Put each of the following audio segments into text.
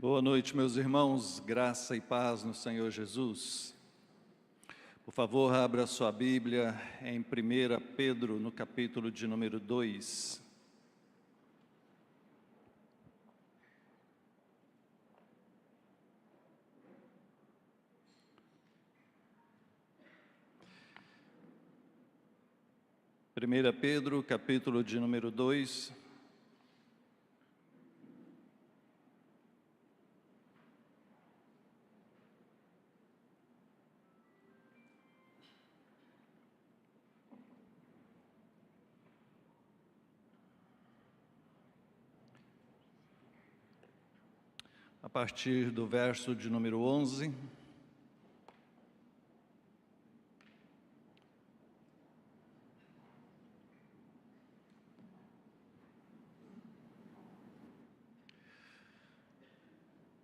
Boa noite, meus irmãos, graça e paz no Senhor Jesus. Por favor, abra sua Bíblia em 1 Pedro, no capítulo de número 2. Primeira Pedro, capítulo de número 2. A partir do verso de número 11.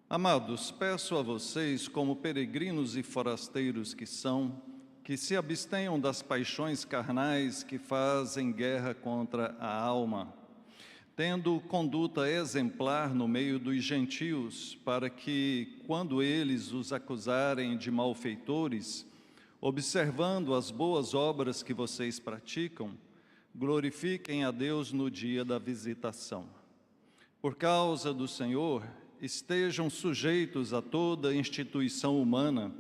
Amados, peço a vocês, como peregrinos e forasteiros que são, que se abstenham das paixões carnais que fazem guerra contra a alma, tendo conduta exemplar no meio dos gentios, para que, quando eles os acusarem de malfeitores, observando as boas obras que vocês praticam, glorifiquem a Deus no dia da visitação. Por causa do Senhor, estejam sujeitos a toda instituição humana,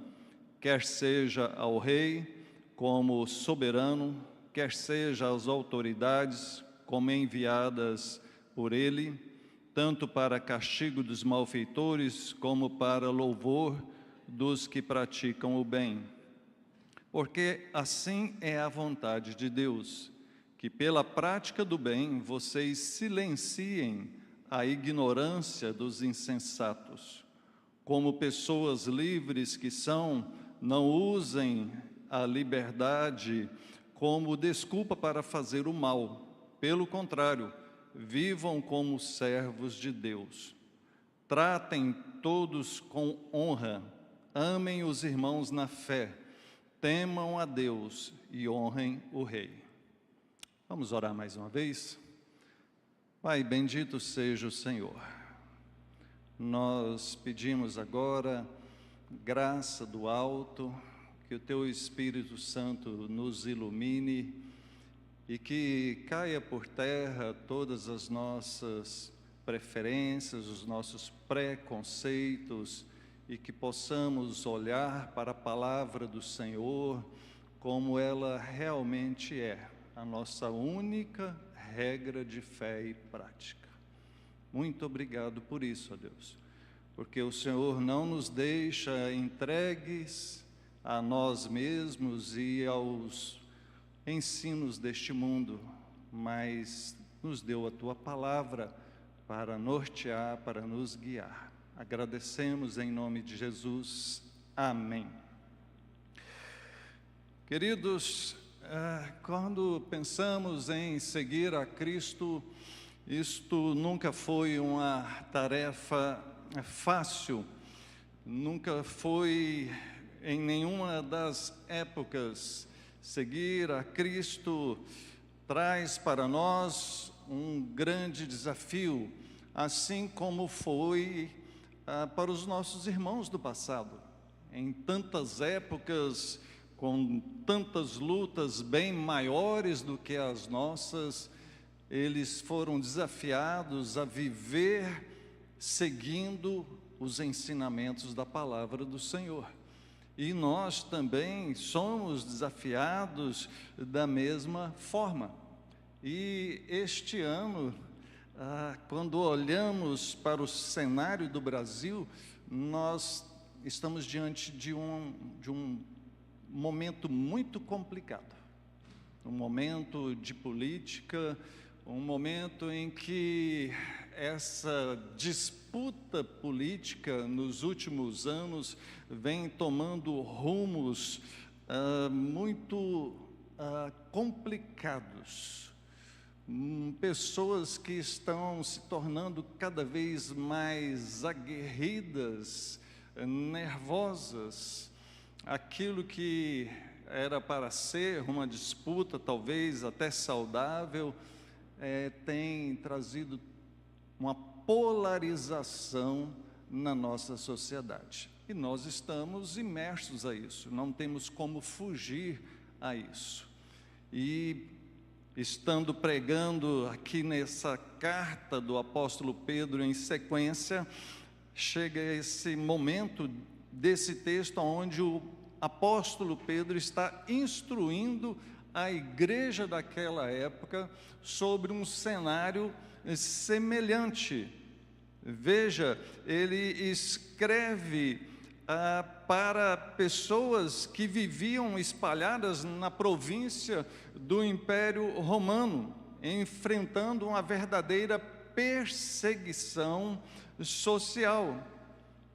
quer seja ao rei como soberano, quer seja às autoridades como enviadas por ele, tanto para castigo dos malfeitores como para louvor dos que praticam o bem. Porque assim é a vontade de Deus, que pela prática do bem vocês silenciem a ignorância dos insensatos. Como pessoas livres que são, não usem a liberdade como desculpa para fazer o mal. Pelo contrário, vivam como servos de Deus. Tratem todos com honra, amem os irmãos na fé, temam a Deus e honrem o Rei. Vamos orar mais uma vez? Pai, bendito seja o Senhor. Nós pedimos agora graça do alto, que o Teu Espírito Santo nos ilumine e que caia por terra todas as nossas preferências, os nossos preconceitos e que possamos olhar para a palavra do Senhor como ela realmente é, a nossa única regra de fé e prática. Muito obrigado por isso, ó Deus, porque o Senhor não nos deixa entregues a nós mesmos e aos ensinos deste mundo, mas nos deu a Tua palavra para nortear, para nos guiar. Agradecemos em nome de Jesus. Amém. Queridos, quando pensamos em seguir a Cristo, isto nunca foi uma tarefa fácil, nunca foi em nenhuma das épocas. Seguir a Cristo traz para nós um grande desafio, assim como foi para os nossos irmãos do passado. Em tantas épocas, com tantas lutas bem maiores do que as nossas, eles foram desafiados a viver seguindo os ensinamentos da palavra do Senhor. E nós também somos desafiados da mesma forma. E este ano, quando olhamos para o cenário do Brasil, nós estamos diante de um momento muito complicado. Um momento de política, um momento em que essa disputa política nos últimos anos vem tomando rumos muito complicados. Pessoas que estão se tornando cada vez mais aguerridas, nervosas. Aquilo que era para ser uma disputa talvez até saudável, tem trazido uma polarização na nossa sociedade. E nós estamos imersos a isso, não temos como fugir a isso. E estando pregando aqui nessa carta do apóstolo Pedro em sequência, chega esse momento desse texto onde o apóstolo Pedro está instruindo a igreja daquela época sobre um cenário semelhante. Veja, ele escreve para pessoas que viviam espalhadas na província do Império Romano, enfrentando uma verdadeira perseguição social.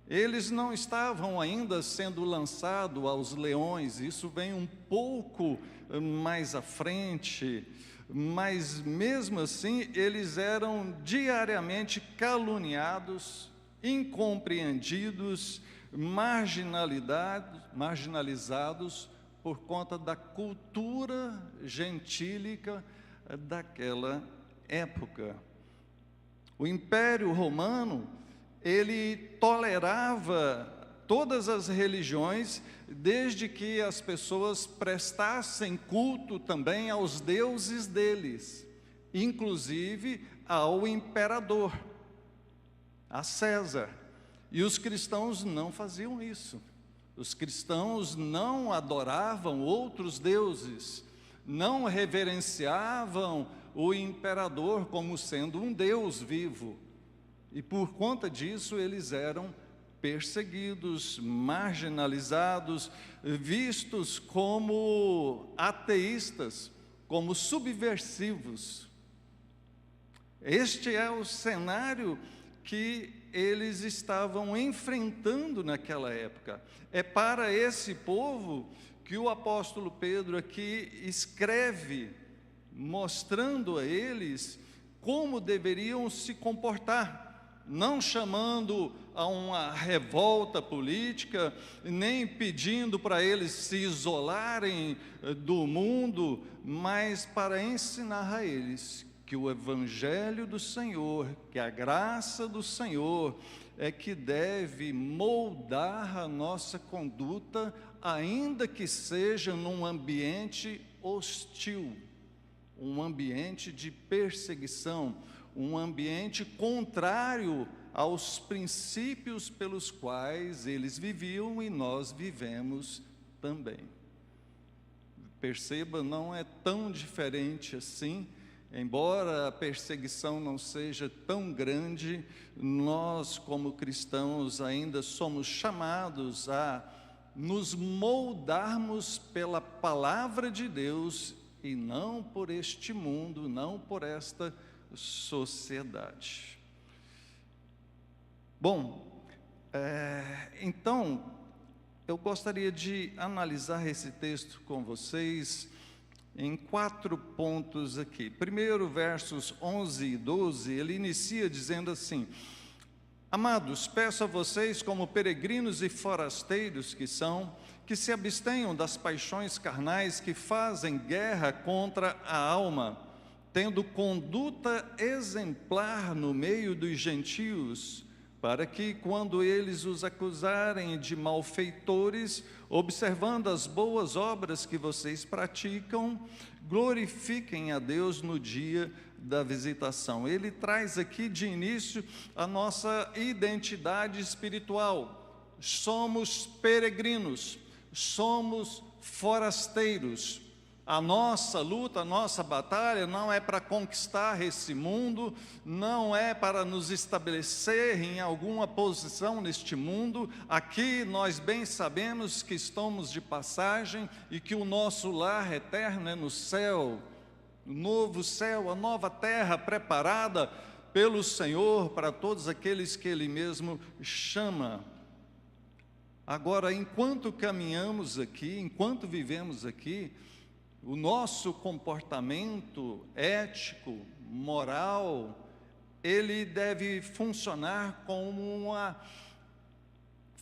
Eles não estavam ainda sendo lançados aos leões, isso vem um pouco mais à frente, mas mesmo assim eles eram diariamente caluniados, incompreendidos, marginalizados por conta da cultura gentílica daquela época. O Império Romano, ele tolerava todas as religiões, desde que as pessoas prestassem culto também aos deuses deles, inclusive ao imperador, a César. E os cristãos não faziam isso. Os cristãos não adoravam outros deuses, não reverenciavam o imperador como sendo um Deus vivo. E por conta disso eles eram perseguidos, marginalizados, vistos como ateístas, como subversivos. Este é o cenário que eles estavam enfrentando naquela época. É para esse povo que o apóstolo Pedro aqui escreve, mostrando a eles como deveriam se comportar, não chamando a uma revolta política, nem pedindo para eles se isolarem do mundo, mas para ensinar a eles que o Evangelho do Senhor, que a graça do Senhor é que deve moldar a nossa conduta, ainda que seja num ambiente hostil, um ambiente de perseguição, um ambiente contrário aos princípios pelos quais eles viviam e nós vivemos também. Perceba, não é tão diferente assim. Embora a perseguição não seja tão grande, nós como cristãos ainda somos chamados a nos moldarmos pela palavra de Deus e não por este mundo, não por esta sociedade. Bom, então, eu gostaria de analisar esse texto com vocês em 4 pontos aqui. Primeiro, versos 11 e 12, ele inicia dizendo assim: Amados, peço a vocês, como peregrinos e forasteiros que são, que se abstenham das paixões carnais que fazem guerra contra a alma, tendo conduta exemplar no meio dos gentios, para que, quando eles os acusarem de malfeitores, observando as boas obras que vocês praticam, glorifiquem a Deus no dia da visitação. Ele traz aqui de início a nossa identidade espiritual. Somos peregrinos, somos forasteiros. A nossa luta, a nossa batalha não é para conquistar esse mundo, não é para nos estabelecer em alguma posição neste mundo. Aqui nós bem sabemos que estamos de passagem e que o nosso lar eterno é no céu, o novo céu, a nova terra preparada pelo Senhor para todos aqueles que Ele mesmo chama. Agora, enquanto caminhamos aqui, enquanto vivemos aqui, o nosso comportamento ético, moral, ele deve funcionar como uma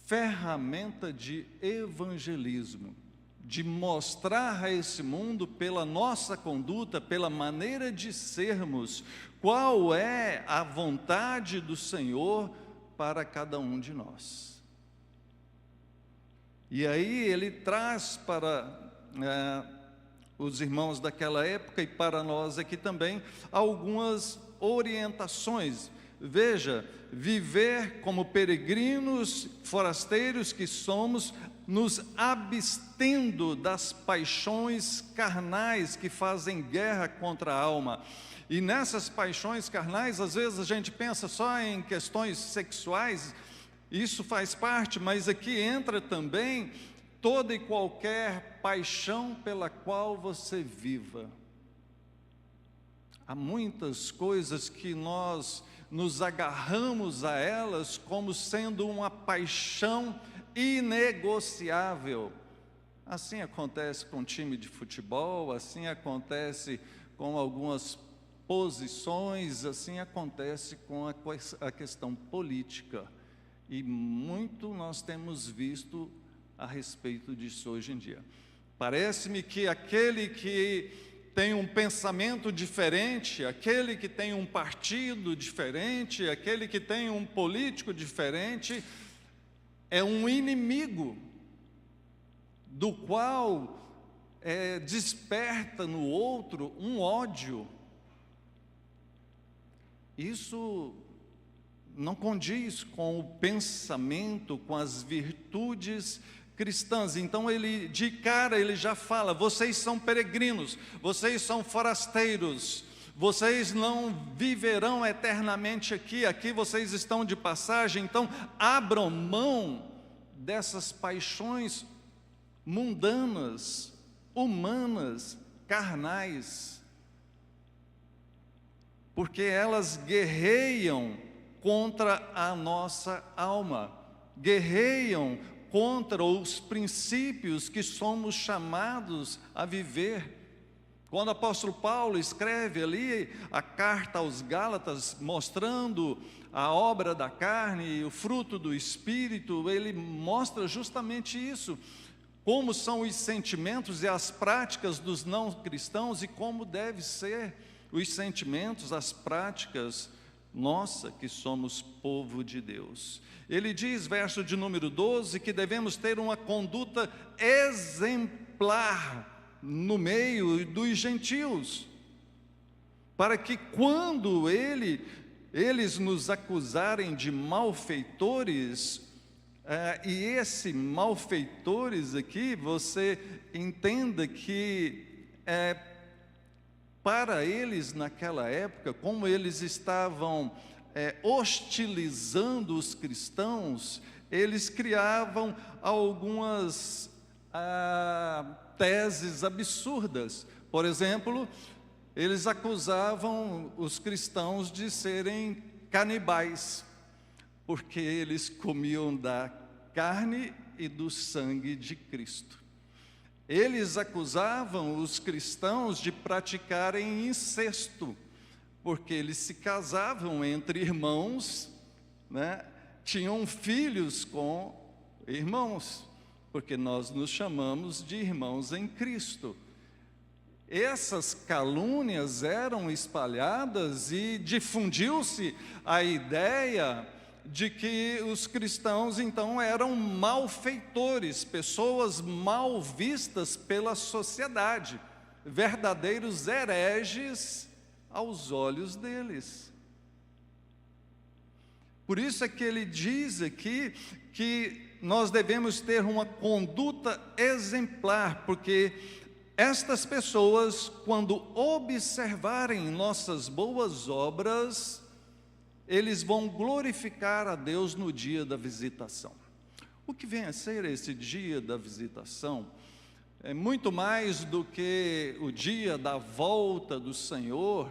ferramenta de evangelismo, de mostrar a esse mundo pela nossa conduta, pela maneira de sermos, qual é a vontade do Senhor para cada um de nós. E aí ele traz para os irmãos daquela época e para nós aqui também algumas orientações. Veja, viver como peregrinos, forasteiros que somos, nos abstendo das paixões carnais que fazem guerra contra a alma. E nessas paixões carnais, às vezes a gente pensa só em questões sexuais, isso faz parte, mas aqui entra também toda e qualquer paixão pela qual você viva. Há muitas coisas que nós nos agarramos a elas como sendo uma paixão inegociável. Assim acontece com o time de futebol, assim acontece com algumas posições, assim acontece com a questão política. E muito nós temos visto a respeito disso hoje em dia. Parece-me que aquele que tem um pensamento diferente, aquele que tem um partido diferente, aquele que tem um político diferente, é um inimigo, do qual desperta no outro um ódio. Isso não condiz com o pensamento, com as virtudes cristãs. Então ele, de cara, ele já fala: vocês são peregrinos, vocês são forasteiros, vocês não viverão eternamente aqui vocês estão de passagem, então abram mão dessas paixões mundanas, humanas, carnais, porque elas guerreiam contra a nossa alma, guerreiam contra os princípios que somos chamados a viver. Quando o apóstolo Paulo escreve ali a carta aos Gálatas, mostrando a obra da carne e o fruto do Espírito, ele mostra justamente isso, como são os sentimentos e as práticas dos não cristãos e como deve ser os sentimentos, as práticas nossa, que somos povo de Deus. Ele diz, verso de número 12, que devemos ter uma conduta exemplar no meio dos gentios, para que quando eles nos acusarem de malfeitores, e esse malfeitores aqui, você entenda que para eles naquela época, como eles estavam hostilizando os cristãos, eles criavam algumas teses absurdas. Por exemplo, eles acusavam os cristãos de serem canibais, porque eles comiam da carne e do sangue de Cristo. Eles acusavam os cristãos de praticarem incesto, porque eles se casavam entre irmãos, né? Tinham filhos com irmãos, porque nós nos chamamos de irmãos em Cristo. Essas calúnias eram espalhadas e difundiu-se a ideia de que os cristãos então eram malfeitores, pessoas mal vistas pela sociedade, verdadeiros hereges aos olhos deles. Por isso é que ele diz aqui que nós devemos ter uma conduta exemplar, porque estas pessoas, quando observarem nossas boas obras, eles vão glorificar a Deus no dia da visitação. O que vem a ser esse dia da visitação? É muito mais do que o dia da volta do Senhor,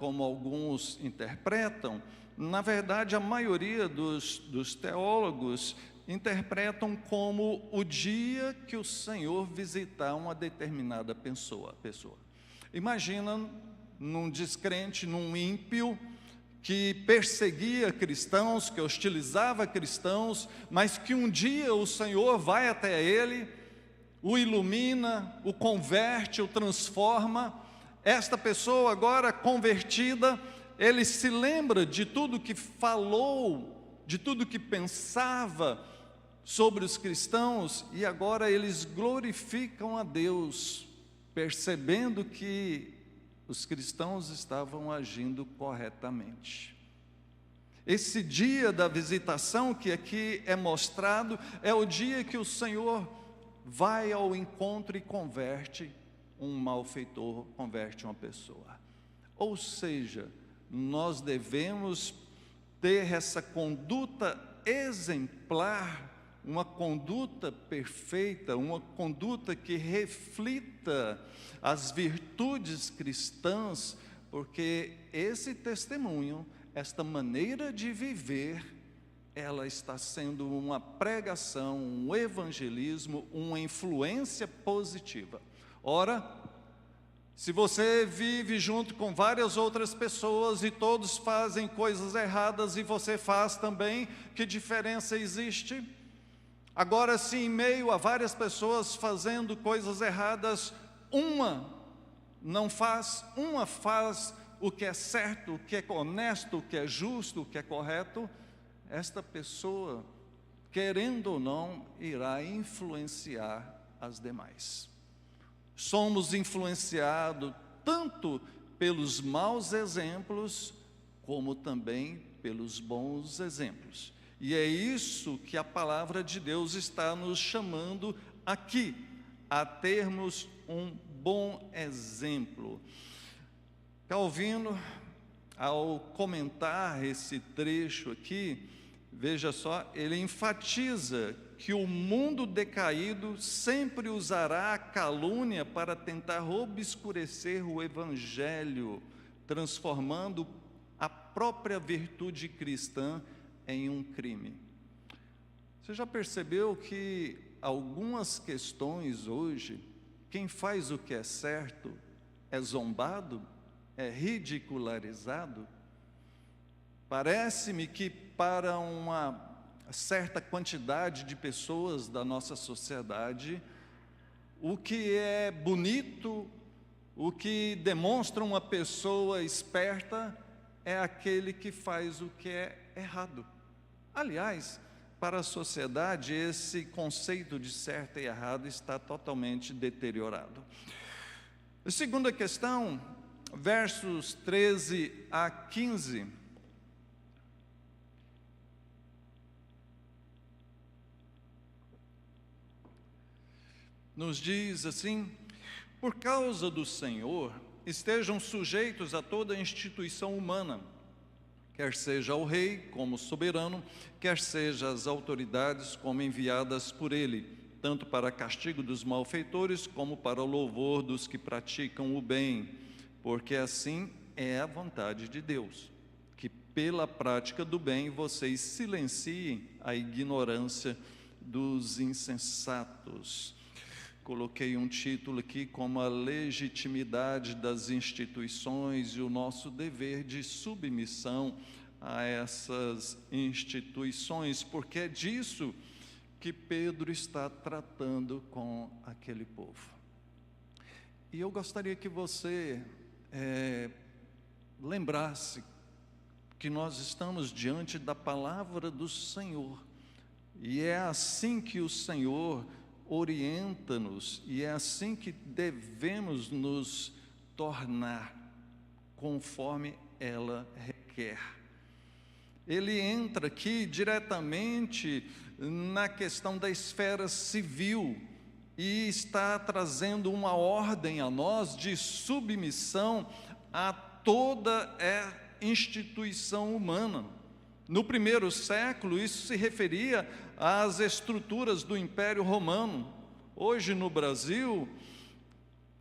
como alguns interpretam. Na verdade, a maioria dos teólogos interpretam como o dia que o Senhor visitar uma determinada pessoa. Imagina num descrente, num ímpio, que perseguia cristãos, que hostilizava cristãos, mas que um dia o Senhor vai até ele, o ilumina, o converte, o transforma. Esta pessoa agora convertida, ele se lembra de tudo que falou de tudo que pensava sobre os cristãos, e agora eles glorificam a Deus, percebendo que os cristãos estavam agindo corretamente. Esse dia da visitação que aqui é mostrado é o dia que o Senhor vai ao encontro e converte um malfeitor, converte uma pessoa. Ou seja, nós devemos ter essa conduta exemplar, uma conduta perfeita, uma conduta que reflita as virtudes cristãs, porque esse testemunho, esta maneira de viver, ela está sendo uma pregação, um evangelismo, uma influência positiva. Ora, se você vive junto com várias outras pessoas e todos fazem coisas erradas e você faz também, que diferença existe? Agora, se em meio a várias pessoas fazendo coisas erradas, uma não faz, uma faz o que é certo, o que é honesto, o que é justo, o que é correto, esta pessoa, querendo ou não, irá influenciar as demais. Somos influenciados tanto pelos maus exemplos, como também pelos bons exemplos. E é isso que a palavra de Deus está nos chamando aqui, a termos um bom exemplo. Calvino, ao comentar esse trecho aqui, veja só, ele enfatiza que o mundo decaído sempre usará a calúnia para tentar obscurecer o evangelho, transformando a própria virtude cristã em um crime. Você já percebeu que algumas questões hoje, quem faz o que é certo é zombado, é ridicularizado? Parece-me que para uma certa quantidade de pessoas da nossa sociedade, o que é bonito, o que demonstra uma pessoa esperta, é aquele que faz o que é errado. Aliás, para a sociedade, esse conceito de certo e errado está totalmente deteriorado. A segunda questão, versos 13 a 15. Nos diz assim: por causa do Senhor, estejam sujeitos a toda instituição humana, quer seja ao rei como soberano, quer seja as autoridades como enviadas por ele, tanto para castigo dos malfeitores como para o louvor dos que praticam o bem, porque assim é a vontade de Deus, que pela prática do bem vocês silenciem a ignorância dos insensatos. Coloquei um título aqui como a legitimidade das instituições e o nosso dever de submissão a essas instituições, porque é disso que Pedro está tratando com aquele povo. E eu gostaria que você lembrasse que nós estamos diante da palavra do Senhor, e é assim que o Senhor orienta-nos, e é assim que devemos nos tornar, conforme ela requer. Ele entra aqui diretamente na questão da esfera civil, e está trazendo uma ordem a nós de submissão a toda a instituição humana. No primeiro século, isso se referia às estruturas do Império Romano. Hoje, no Brasil,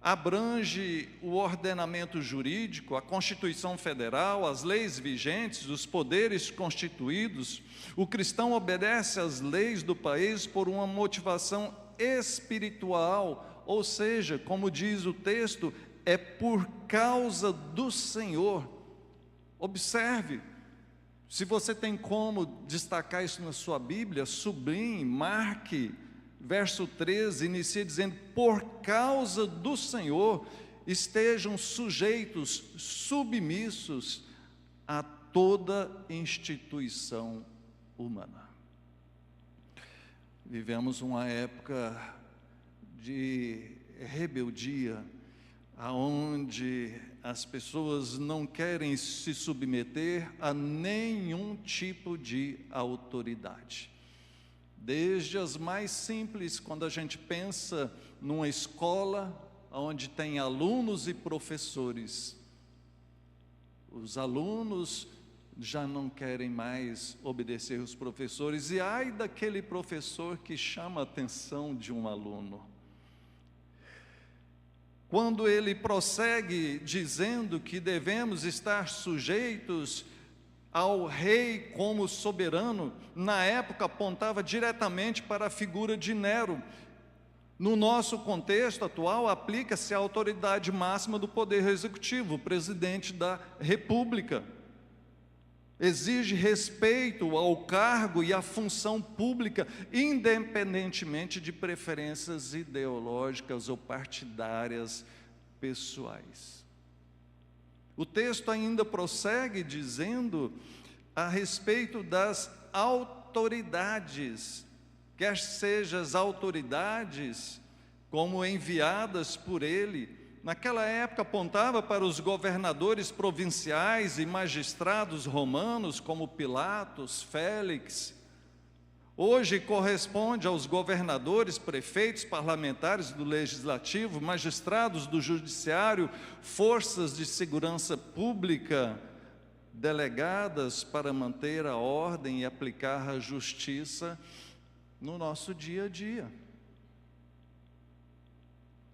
abrange o ordenamento jurídico, a Constituição Federal, as leis vigentes, os poderes constituídos. O cristão obedece às leis do país por uma motivação espiritual, ou seja, como diz o texto, é por causa do Senhor. Observe, se você tem como destacar isso na sua Bíblia, sublinhe, marque. Verso 13 inicia dizendo: por causa do Senhor, estejam sujeitos, submissos a toda instituição humana. Vivemos uma época de rebeldia, aonde as pessoas não querem se submeter a nenhum tipo de autoridade. Desde as mais simples, quando a gente pensa numa escola onde tem alunos e professores, os alunos já não querem mais obedecer os professores, e ai daquele professor que chama a atenção de um aluno. Quando ele prossegue dizendo que devemos estar sujeitos ao rei como soberano, na época apontava diretamente para a figura de Nero. No nosso contexto atual, aplica-se a autoridade máxima do poder executivo, o presidente da República. Exige respeito ao cargo e à função pública, independentemente de preferências ideológicas ou partidárias pessoais. O texto ainda prossegue dizendo a respeito das autoridades, quer sejam as autoridades como enviadas por ele. Naquela época apontava para os governadores provinciais e magistrados romanos como Pilatos, Félix. Hoje corresponde aos governadores, prefeitos, parlamentares do legislativo, magistrados do judiciário, forças de segurança pública, delegadas para manter a ordem e aplicar a justiça no nosso dia a dia.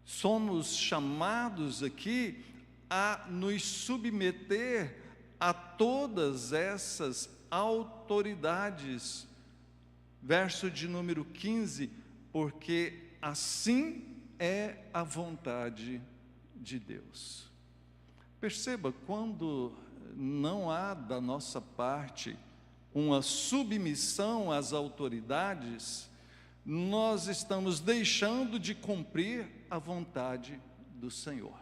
Somos chamados aqui a nos submeter a todas essas autoridades. Verso de número 15, porque assim é a vontade de Deus. Perceba, quando não há da nossa parte uma submissão às autoridades, nós estamos deixando de cumprir a vontade do Senhor.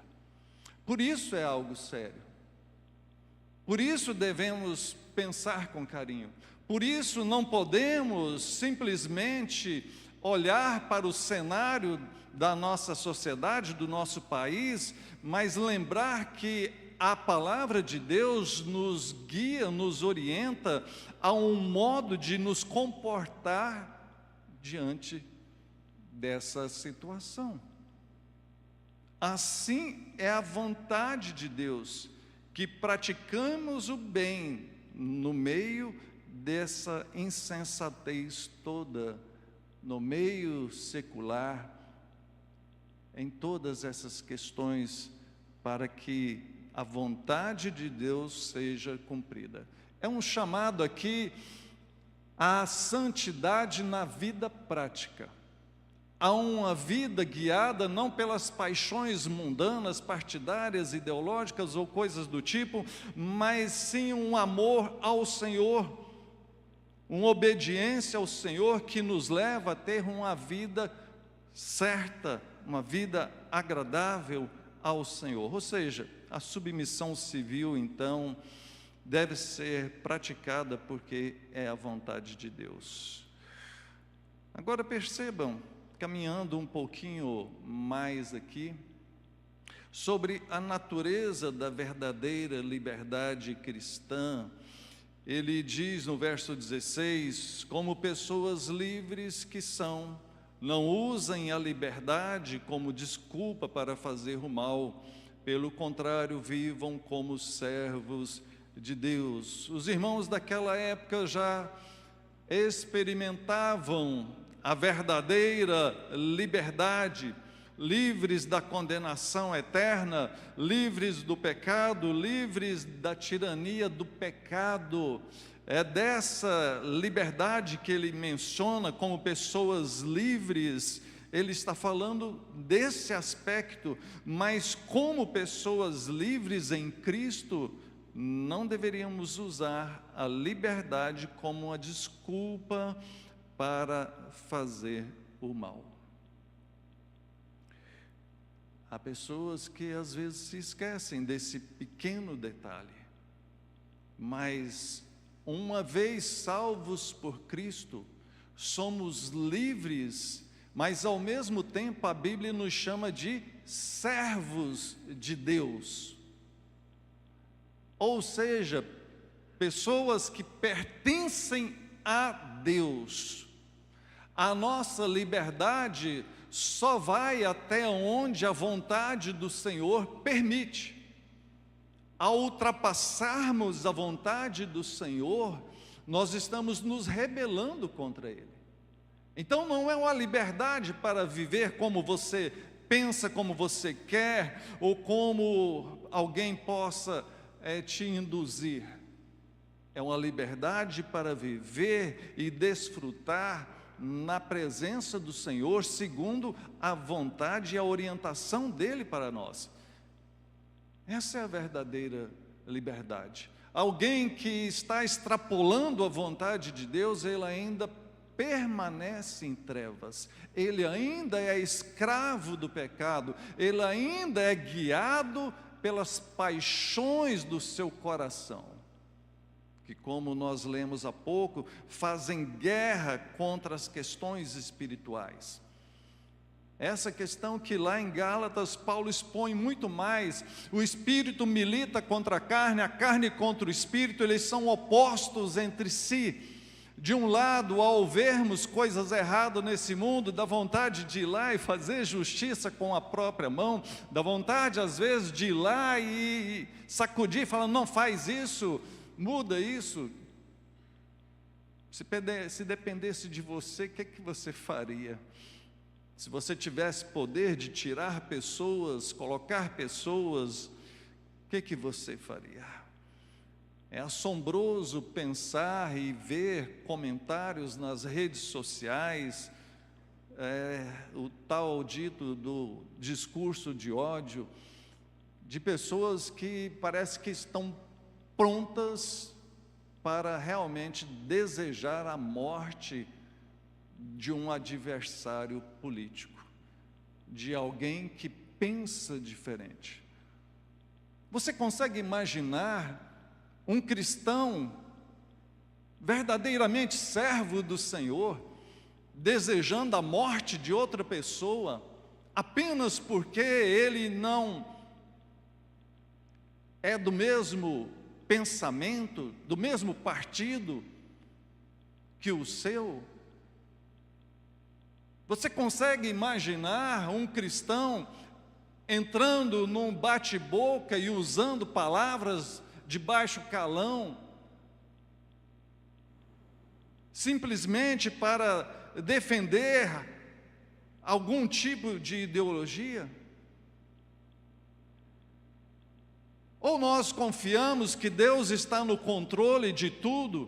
Por isso é algo sério. Por isso devemos pensar com carinho. Por isso não podemos simplesmente olhar para o cenário da nossa sociedade, do nosso país, mas lembrar que a palavra de Deus nos guia, nos orienta a um modo de nos comportar diante dessa situação. Assim é a vontade de Deus, que praticamos o bem no meio dessa insensatez toda, no meio secular, em todas essas questões, para que a vontade de Deus seja cumprida. É um chamado aqui à santidade na vida prática, a uma vida guiada não pelas paixões mundanas, partidárias, ideológicas ou coisas do tipo, mas sim um amor ao Senhor, uma obediência ao Senhor que nos leva a ter uma vida certa, uma vida agradável ao Senhor. Ou seja, a submissão civil, então, deve ser praticada porque é a vontade de Deus. Agora percebam, caminhando um pouquinho mais aqui, sobre a natureza da verdadeira liberdade cristã. Ele diz no verso 16, como pessoas livres que são, não usem a liberdade como desculpa para fazer o mal, pelo contrário, vivam como servos de Deus. Os irmãos daquela época já experimentavam a verdadeira liberdade, livres da condenação eterna, livres do pecado, livres da tirania do pecado. É dessa liberdade que ele menciona como pessoas livres. Ele está falando desse aspecto, mas como pessoas livres em Cristo, não deveríamos usar a liberdade como uma desculpa para fazer o mal. Há pessoas que às vezes se esquecem desse pequeno detalhe, mas uma vez salvos por Cristo, somos livres, mas ao mesmo tempo a Bíblia nos chama de servos de Deus. Ou seja, pessoas que pertencem a Deus. A nossa liberdade só vai até onde a vontade do Senhor permite. Ao ultrapassarmos a vontade do Senhor, nós estamos nos rebelando contra Ele. Então não é uma liberdade para viver como você pensa, como você quer, ou como alguém possa te induzir. É uma liberdade para viver e desfrutar na presença do Senhor, segundo a vontade e a orientação dEle para nós. Essa é a verdadeira liberdade. Alguém que está extrapolando a vontade de Deus, ele ainda permanece em trevas, ele ainda é escravo do pecado, ele ainda é guiado pelas paixões do seu coração, que, como nós lemos há pouco, fazem guerra contra as questões espirituais. Essa questão que lá em Gálatas Paulo expõe muito mais: o espírito milita contra a carne contra o espírito, eles são opostos entre si. De um lado, ao vermos coisas erradas nesse mundo, dá vontade de ir lá e fazer justiça com a própria mão, dá vontade às vezes de ir lá e sacudir, falando: não faz isso, muda isso. Se dependesse de você, o que você faria? Se você tivesse poder de tirar pessoas, colocar pessoas, o que você faria? É assombroso pensar e ver comentários nas redes sociais, o tal dito do discurso de ódio, de pessoas que parece que estão prontas para realmente desejar a morte de um adversário político, de alguém que pensa diferente. Você consegue imaginar um cristão verdadeiramente servo do Senhor, desejando a morte de outra pessoa, apenas porque ele não é do mesmo pensamento, do mesmo partido que o seu? Você consegue imaginar um cristão entrando num bate-boca e usando palavras de baixo calão, simplesmente para defender algum tipo de ideologia? Ou nós confiamos que Deus está no controle de tudo,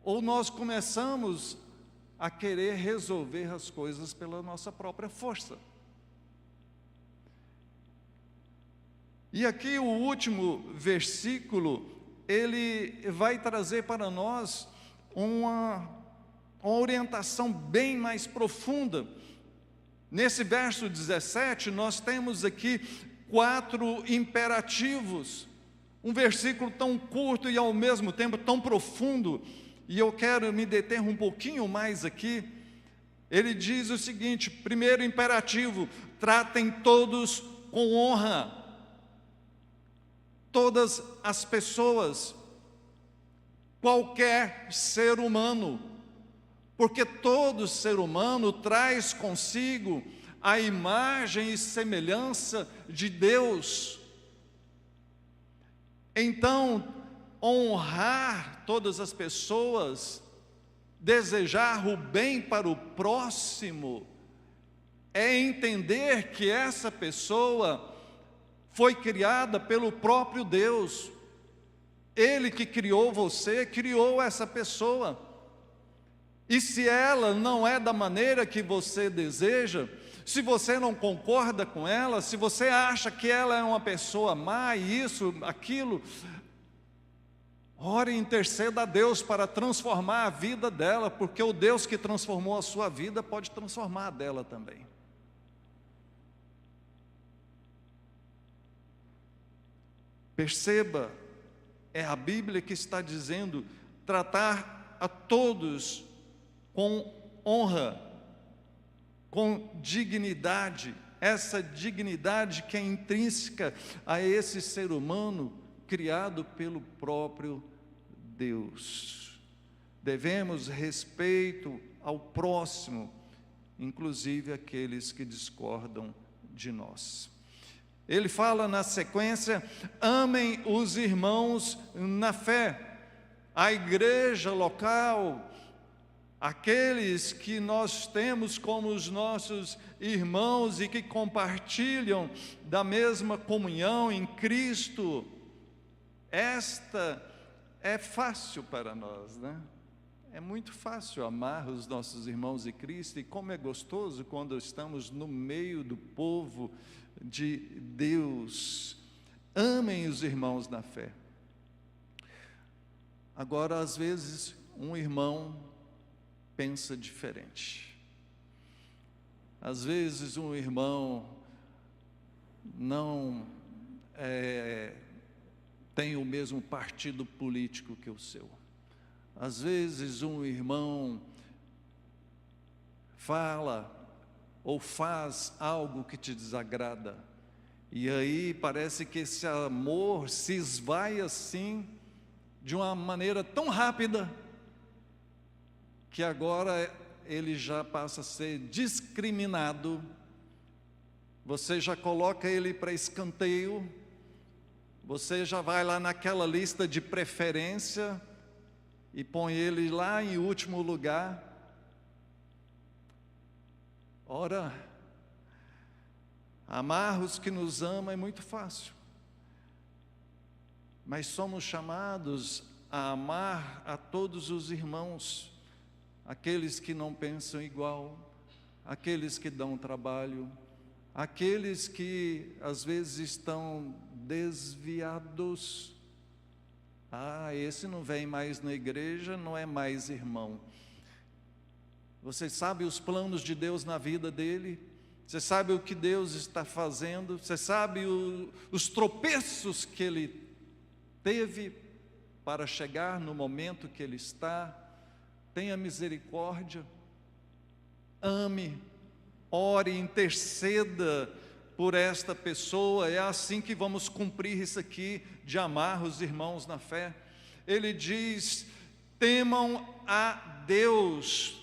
ou nós começamos a querer resolver as coisas pela nossa própria força. E aqui o último versículo, ele vai trazer para nós uma orientação bem mais profunda. Nesse verso 17, nós temos aqui 4 imperativos, um versículo tão curto e ao mesmo tempo tão profundo, e eu quero me deter um pouquinho mais aqui. Ele diz o seguinte: primeiro imperativo, tratem todos com honra, todas as pessoas, qualquer ser humano, porque todo ser humano traz consigo a imagem e semelhança de Deus. Então, honrar todas as pessoas, desejar o bem para o próximo, é entender que essa pessoa foi criada pelo próprio Deus. Ele que criou você, criou essa pessoa. E se ela não é da maneira que você deseja, se você não concorda com ela, se você acha que ela é uma pessoa má, e isso, aquilo, ore e interceda a Deus para transformar a vida dela, porque o Deus que transformou a sua vida pode transformar a dela também. Perceba É a Bíblia que está dizendo tratar a todos com honra, com dignidade, essa dignidade que é intrínseca a esse ser humano criado pelo próprio Deus. Devemos respeito ao próximo, inclusive aqueles que discordam de nós. Ele fala na sequência: amem os irmãos na fé. A igreja local, aqueles que nós temos como os nossos irmãos e que compartilham da mesma comunhão em Cristo, esta é fácil para nós, né? É muito fácil amar os nossos irmãos em Cristo, e como é gostoso quando estamos no meio do povo de Deus. Amem os irmãos na fé. Agora, às vezes, um irmão pensa diferente. Às vezes, um irmão não tem o mesmo partido político que o seu. Às vezes, um irmão fala ou faz algo que te desagrada, e aí parece que esse amor se esvai assim, de uma maneira tão rápida, que agora ele já passa a ser discriminado, você já coloca ele para escanteio, você já vai lá naquela lista de preferência e põe ele lá em último lugar. Ora, amar os que nos amam é muito fácil, mas somos chamados a amar a todos os irmãos, aqueles que não pensam igual, aqueles que dão trabalho, aqueles que às vezes estão desviados. Esse não vem mais na igreja, não é mais irmão. Você sabe os planos de Deus na vida dele? Você sabe o que Deus está fazendo? Você sabe os tropeços que ele teve para chegar no momento que ele está? Tenha misericórdia, ame, ore, interceda por esta pessoa. É assim que vamos cumprir isso aqui, de amar os irmãos na fé. Ele diz: temam a Deus.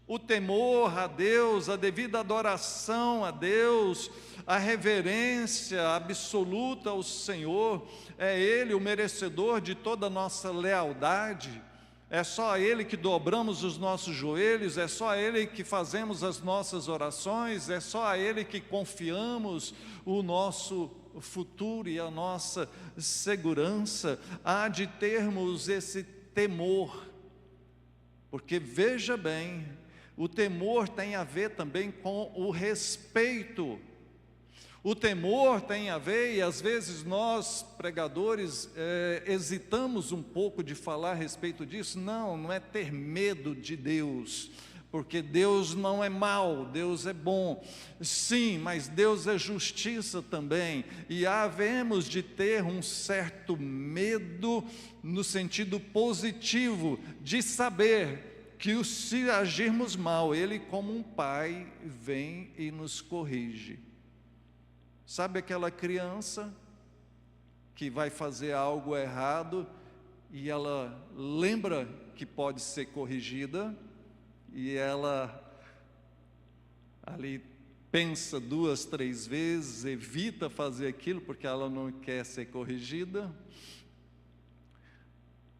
O temor a Deus, a devida adoração a Deus, a reverência absoluta ao Senhor, é Ele o merecedor de toda a nossa lealdade. É só a Ele que dobramos os nossos joelhos, é só a Ele que fazemos as nossas orações, é só a Ele que confiamos o nosso futuro e a nossa segurança. Há de termos esse temor, porque veja bem, o temor tem a ver também com o respeito. O temor tem a ver, e às vezes nós, pregadores, hesitamos um pouco de falar a respeito disso. Não é ter medo de Deus, porque Deus não é mau, Deus é bom. Sim, mas Deus é justiça também, e havemos de ter um certo medo, no sentido positivo, de saber que se agirmos mal, Ele, como um pai, vem e nos corrige. Sabe aquela criança que vai fazer algo errado e ela lembra que pode ser corrigida, e ela ali pensa 2, 3 vezes, evita fazer aquilo porque ela não quer ser corrigida?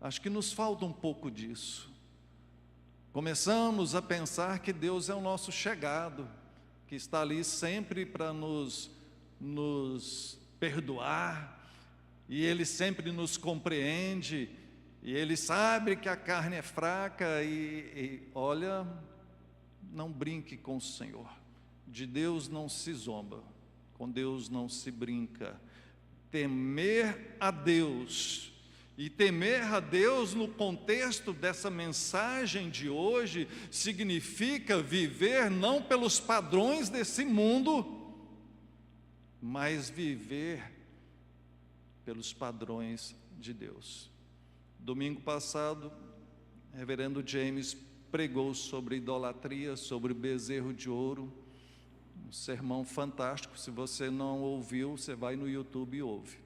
Acho que nos falta um pouco disso. Começamos a pensar que Deus é o nosso chegado, que está ali sempre para nos perdoar, e Ele sempre nos compreende, e Ele sabe que a carne é fraca, e olha, não brinque com o Senhor. De Deus não se zomba, com Deus não se brinca. Temer a Deus, e temer a Deus no contexto dessa mensagem de hoje, significa viver não pelos padrões desse mundo, mas viver pelos padrões de Deus. Domingo passado, o reverendo James pregou sobre idolatria, sobre bezerro de ouro, um sermão fantástico. Se você não ouviu, você vai no YouTube e ouve.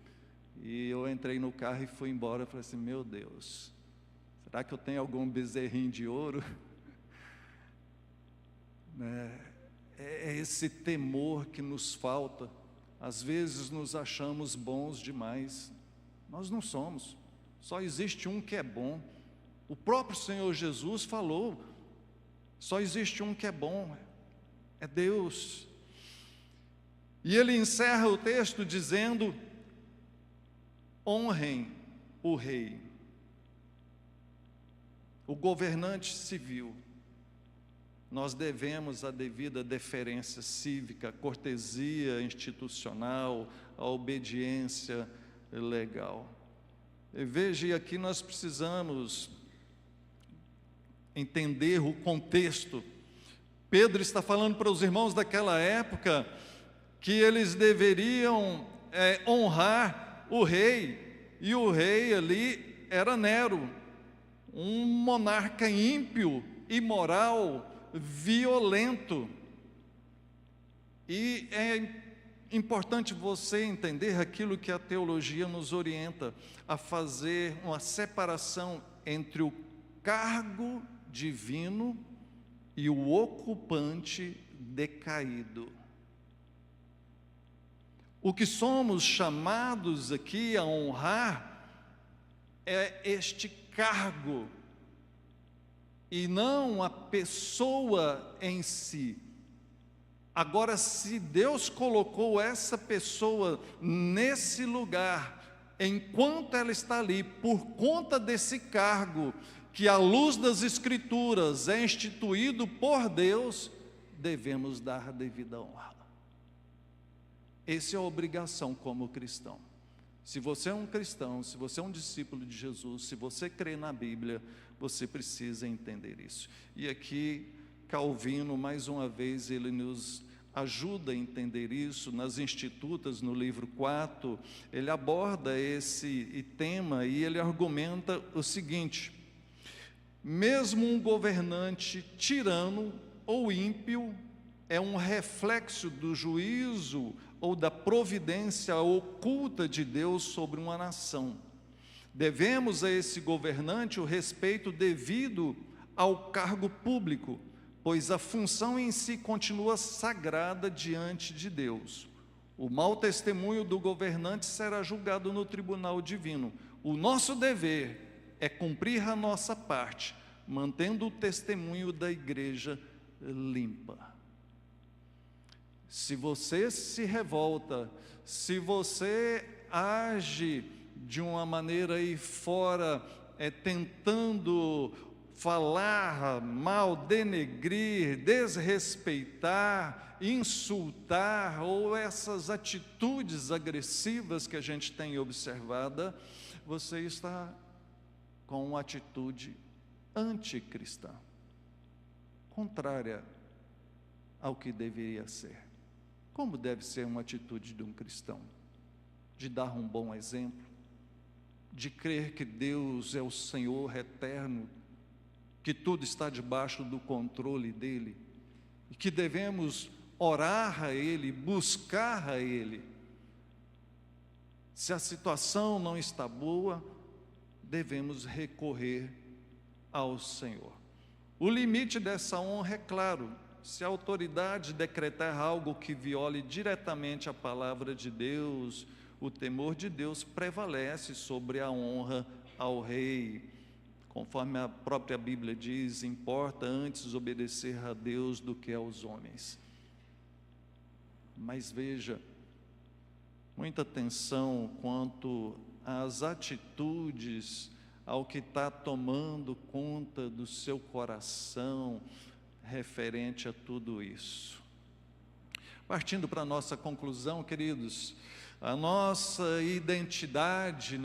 E eu entrei no carro e fui embora, falei assim, meu Deus, será que eu tenho algum bezerrinho de ouro? É esse temor que nos falta. Às vezes nos achamos bons demais. Nós não somos. Só existe um que é bom. O próprio Senhor Jesus falou, só existe um que é bom, é Deus. E ele encerra o texto dizendo, honrem o rei, o governante civil. Nós devemos a devida deferência cívica, cortesia institucional, a obediência legal. E veja, aqui nós precisamos entender o contexto. Pedro está falando para os irmãos daquela época que eles deveriam honrar o rei, e o rei ali era Nero, um monarca ímpio, imoral, violento. E é importante você entender aquilo que a teologia nos orienta, a fazer uma separação entre o cargo divino e o ocupante decaído. O que somos chamados aqui a honrar é este cargo, e não a pessoa em si. Agora, se Deus colocou essa pessoa nesse lugar, enquanto ela está ali, por conta desse cargo, que à luz das Escrituras é instituído por Deus, devemos dar a devida honra. Essa é a obrigação como cristão. Se você é um cristão, se você é um discípulo de Jesus, se você crê na Bíblia, você precisa entender isso. E aqui, Calvino, mais uma vez, ele nos ajuda a entender isso. Nas Institutas, no livro 4, ele aborda esse tema e ele argumenta o seguinte: mesmo um governante tirano ou ímpio é um reflexo do juízo ou da providência oculta de Deus sobre uma nação. Devemos a esse governante o respeito devido ao cargo público, pois a função em si continua sagrada diante de Deus. O mau testemunho do governante será julgado no tribunal divino. O nosso dever é cumprir a nossa parte, mantendo o testemunho da igreja limpa. Se você se revolta, se você age de uma maneira aí fora, tentando falar mal, denegrir, desrespeitar, insultar, ou essas atitudes agressivas que a gente tem observado, você está com uma atitude anticristã, contrária ao que deveria ser. Como deve ser uma atitude de um cristão? De dar um bom exemplo, de crer que Deus é o Senhor eterno, que tudo está debaixo do controle dEle, e que devemos orar a Ele, buscar a Ele. Se a situação não está boa, devemos recorrer ao Senhor. O limite dessa honra é claro: se a autoridade decretar algo que viole diretamente a palavra de Deus, o temor de Deus prevalece sobre a honra ao rei. Conforme a própria Bíblia diz, importa antes obedecer a Deus do que aos homens. Mas veja, muita atenção quanto às atitudes, ao que está tomando conta do seu coração, referente a tudo isso. Partindo para a nossa conclusão, queridos, a nossa identidade,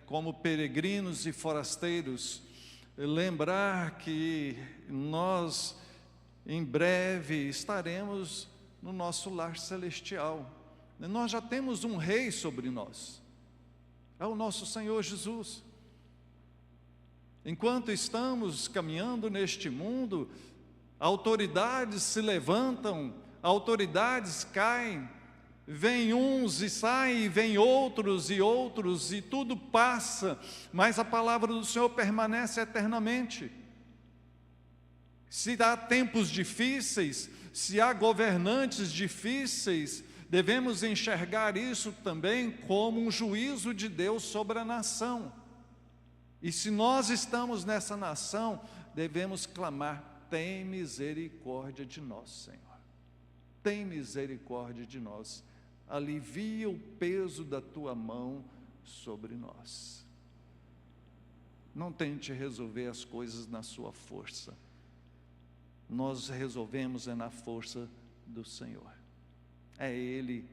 como peregrinos e forasteiros, lembrar que nós em breve estaremos no nosso lar celestial. Nós já temos um rei sobre nós. é o nosso Senhor Jesus. Enquanto estamos caminhando neste mundo, autoridades se levantam, autoridades caem, vêm uns e saem, vêm outros, e tudo passa, mas a palavra do Senhor permanece eternamente. Se há tempos difíceis, se há governantes difíceis, devemos enxergar isso também como um juízo de Deus sobre a nação. E se nós estamos nessa nação, devemos clamar: tem misericórdia de nós, Senhor. Tem misericórdia de nós. Alivia o peso da tua mão sobre nós. Não tente resolver as coisas na sua força. Nós resolvemos na força do Senhor. É Ele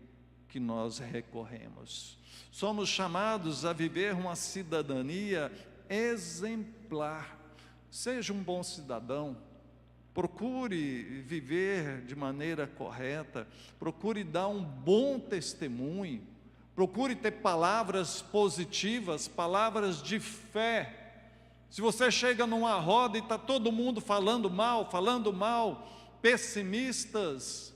que nós recorremos. Somos chamados a viver uma cidadania exemplar. Seja um bom cidadão. Procure viver de maneira correta, procure dar um bom testemunho, procure ter palavras positivas, palavras de fé. Se você chega numa roda e está todo mundo falando mal, pessimistas,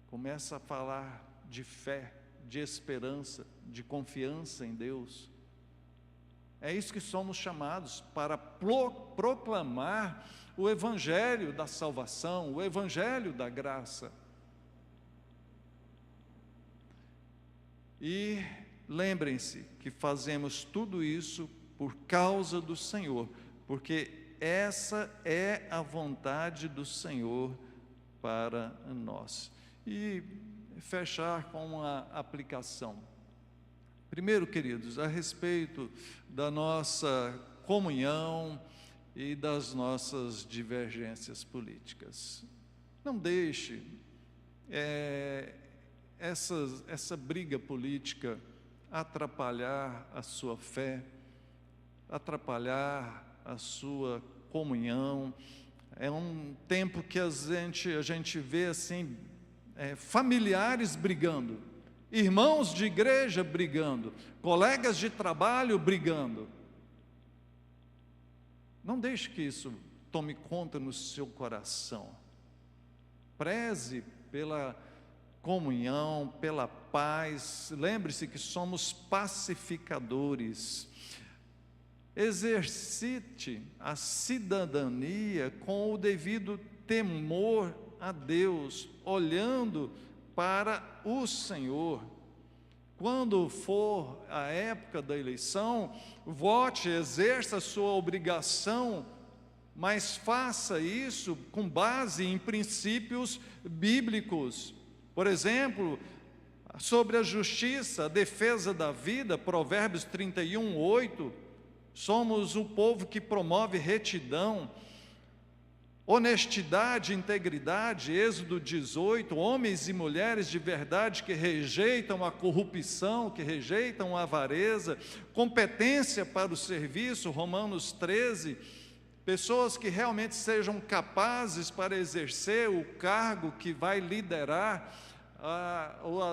começa a falar de fé, de esperança, de confiança em Deus. É isso que somos chamados, para proclamar o Evangelho da salvação, o Evangelho da graça. E lembrem-se que fazemos tudo isso por causa do Senhor, porque essa é a vontade do Senhor para nós. E fechar com uma aplicação. Primeiro, queridos, a respeito da nossa comunhão e das nossas divergências políticas. Não deixe essa briga política atrapalhar a sua fé, atrapalhar a sua comunhão. É um tempo que a gente vê assim, familiares brigando, irmãos de igreja brigando, colegas de trabalho brigando. Não deixe que isso tome conta no seu coração. Preze pela comunhão, pela paz. Lembre-se que somos pacificadores. Exercite a cidadania com o devido temor a Deus, olhando para o Senhor. Quando for a época da eleição, vote, exerça a sua obrigação, mas faça isso com base em princípios bíblicos. Por exemplo, sobre a justiça, a defesa da vida, Provérbios 31:8, somos o povo que promove retidão, honestidade, integridade, Êxodo 18, homens e mulheres de verdade que rejeitam a corrupção, que rejeitam a avareza, competência para o serviço, Romanos 13, pessoas que realmente sejam capazes para exercer o cargo que vai liderar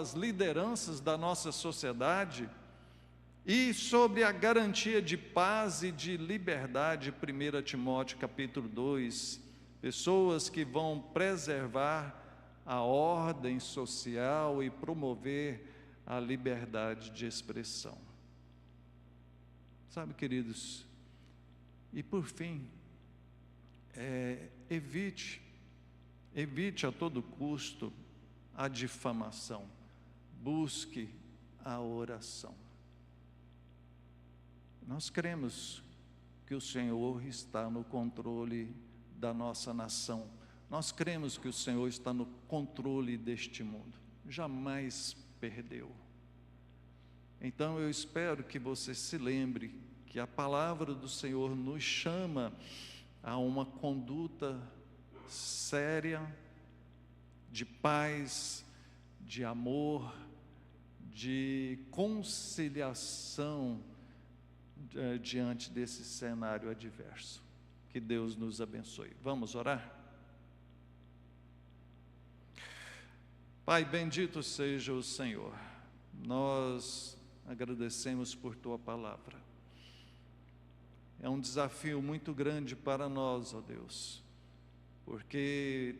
as lideranças da nossa sociedade. E sobre a garantia de paz e de liberdade, 1 Timóteo capítulo 2, pessoas que vão preservar a ordem social e promover a liberdade de expressão. Sabe, queridos, e por fim, evite a todo custo a difamação, busque a oração. Nós cremos que o Senhor está no controle da nossa nação. Nós cremos que o Senhor está no controle deste mundo. Jamais perdeu. Então eu espero que você se lembre que a palavra do Senhor nos chama a uma conduta séria, de paz, de amor, de conciliação diante desse cenário adverso. Que Deus nos abençoe. Vamos orar? Pai, bendito seja o Senhor. nós agradecemos por Tua palavra. É um desafio muito grande para nós, ó Deus, porque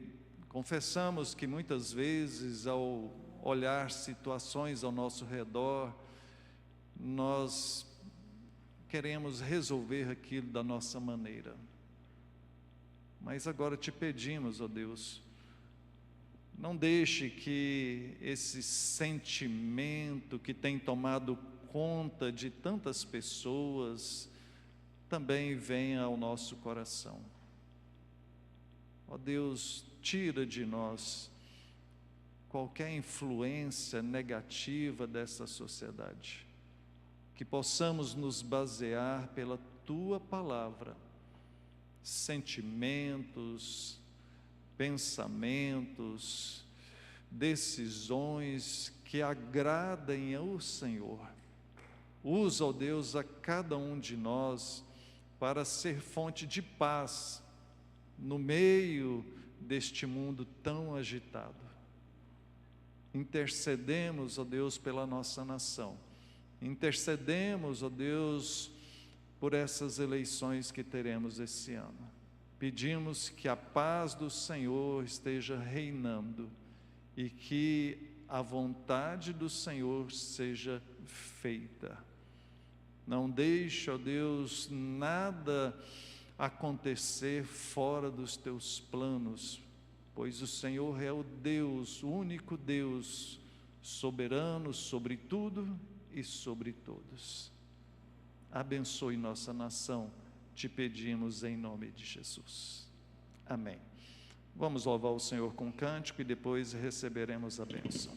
confessamos que muitas vezes, ao olhar situações ao nosso redor, nós queremos resolver aquilo da nossa maneira. Mas agora te pedimos, ó Deus, não deixe que esse sentimento que tem tomado conta de tantas pessoas também venha ao nosso coração. Ó Deus, tira de nós qualquer influência negativa dessa sociedade, que possamos nos basear pela Tua palavra, sentimentos, pensamentos, decisões que agradem ao Senhor. Usa, ó Deus, a cada um de nós para ser fonte de paz no meio deste mundo tão agitado. Intercedemos, ó Deus, pela nossa nação. Intercedemos, ó Deus, por essas eleições que teremos esse ano. Pedimos que a paz do Senhor esteja reinando e que a vontade do Senhor seja feita. Não deixe, ó Deus, nada acontecer fora dos Teus planos, pois o Senhor é o Deus, o único Deus, soberano sobre tudo e sobre todos. Abençoe nossa nação, te pedimos em nome de Jesus. Amém. Vamos louvar o Senhor com cântico e depois receberemos a bênção.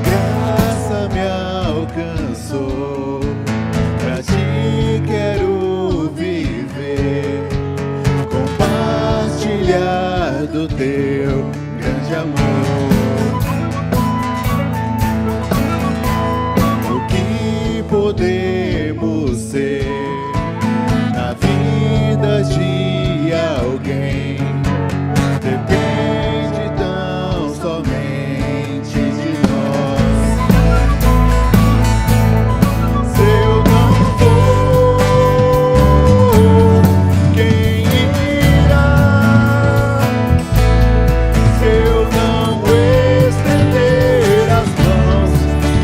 Graça me alcançou, pra Ti quero viver, compartilhar do Teu grande amor. O que podemos ser na vida de alguém depende tão somente de nós. Se eu não for, quem irá? Se eu não estender as mãos,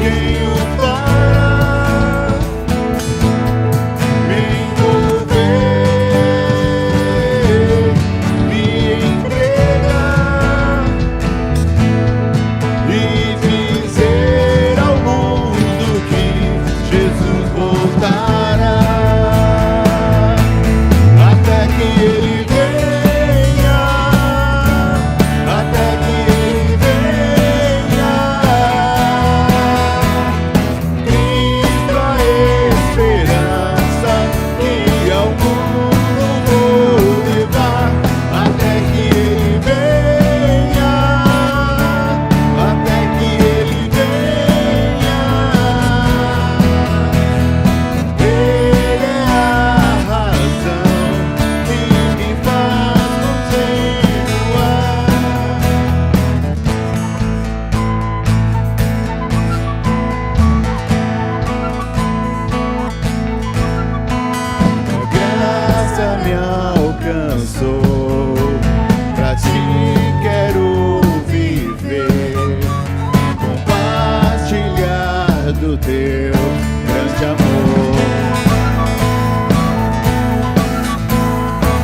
quem o fará? Me envolver, me entregar e dizer ao mundo que Jesus voltará, até que Ele venha, até que Ele venha. Cristo a esperança que ao mundo vou levar, até que Ele venha, até que Ele venha. Ele é a razão que me faz continuar. A graça me alcançou, pra Ti quero viver, compartilhar do Teu grande amor.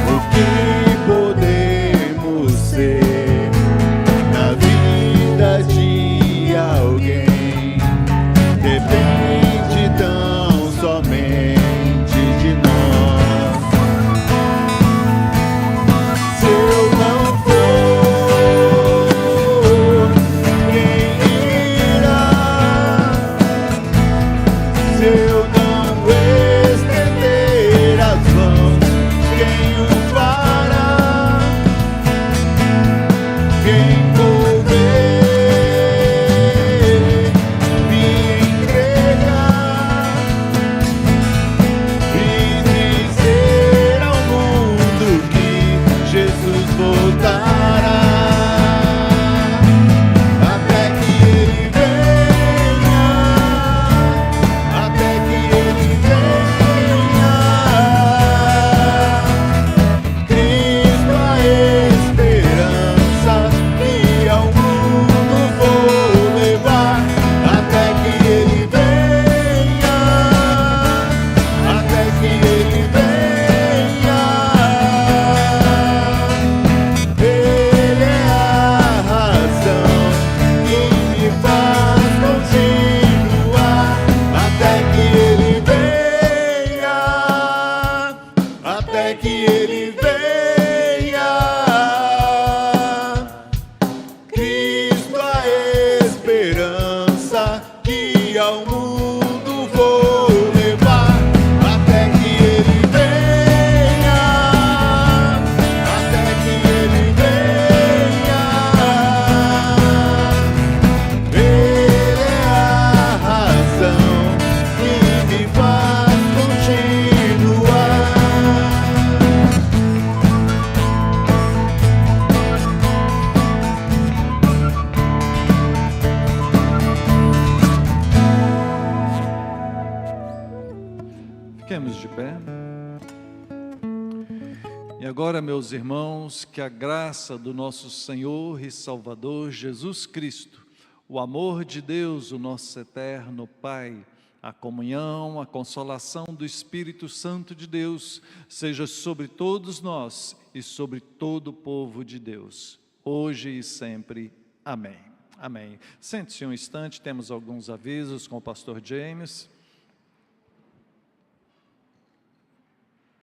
O que podemos ser na vida de alguém depende tão somente de nós. Se eu não for, quem irá? Se eu não estender as mãos, quem o fará? Me envolver, Fiquemos de pé. E agora, meus irmãos, que a graça do nosso Senhor e Salvador Jesus Cristo, o amor de Deus, o nosso eterno Pai, a comunhão, a consolação do Espírito Santo de Deus, seja sobre todos nós e sobre todo o povo de Deus, hoje e sempre. Amém. Amém. Sente-se um instante, temos alguns avisos com o pastor James.